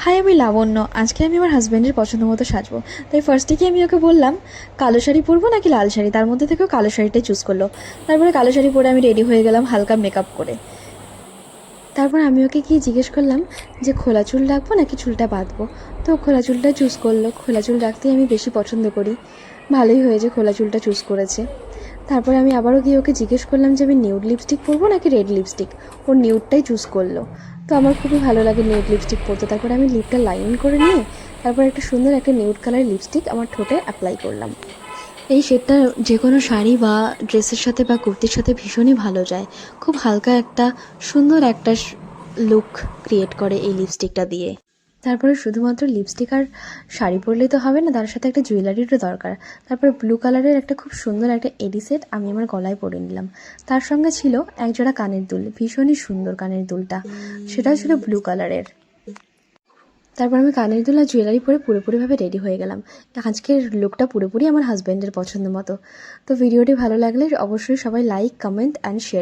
High, আমি লাবণ্য। আজকে আমি আমার হাজব্যান্ডের পছন্দ মতো সাজবো। তাই ফার্স্টে কি আমি ওকে বললাম কালো শাড়ি পরবো নাকি লাল শাড়ি, তার মধ্যে থেকেও কালো শাড়িটাই চুজ করলো। তারপরে কালো শাড়ি পরে আমি রেডি হয়ে গেলাম হালকা মেকআপ করে। তারপর আমি ওকে গিয়ে জিজ্ঞেস করলাম যে খোলা চুল রাখবো নাকি চুলটা বাঁধবো। তো খোলা চুলটা চুজ করলো। খোলা চুল রাখতেই আমি বেশি পছন্দ করি। ভালোই হয়েছে, খোলা চুলটা চুজ করেছে। তারপরে আমি আবারও গিয়ে ওকে জিজ্ঞেস করলাম যে আমি নিউড লিপস্টিক পরবো নাকি রেড লিপস্টিক। ও নিউডটাই চুজ করলো। তো আমার খুবই ভালো লাগে নিউড লিপস্টিক পরতে। তারপরে আমি লিপটা লাইন করে নিয়ে তারপর একটা সুন্দর একটা নিউড কালারের লিপস্টিক আমার ঠোঁটে অ্যাপ্লাই করলাম। এই শেডটা যে কোনো শাড়ি বা ড্রেসের সাথে বা কুর্তির সাথে ভীষণই ভালো যায়। খুব হালকা একটা সুন্দর একটা লুক ক্রিয়েট করে এই লিপস্টিকটা দিয়ে। তারপরে শুধুমাত্র লিপস্টিক আর শাড়ি পরলেই তো হবে না, তার সাথে একটা জুয়েলারিরও দরকার। তারপর ব্লু কালারের একটা খুব সুন্দর একটা এডি সেট আমি আমার গলায় পরে নিলাম। তার সঙ্গে ছিল একজোড়া কানের দুল, ভীষণই সুন্দর কানের দুলটা, সেটাও ছিল ব্লু কালারের। তারপর আমি কানের দুল আর জুয়েলারি পরে পুরোপুরিভাবে রেডি হয়ে গেলাম। আজকের লুকটা পুরোপুরি আমার হাজব্যান্ডের পছন্দ মতো। তো ভিডিওটি ভালো লাগলে অবশ্যই সবাই লাইক, কমেন্ট অ্যান্ড শেয়ার।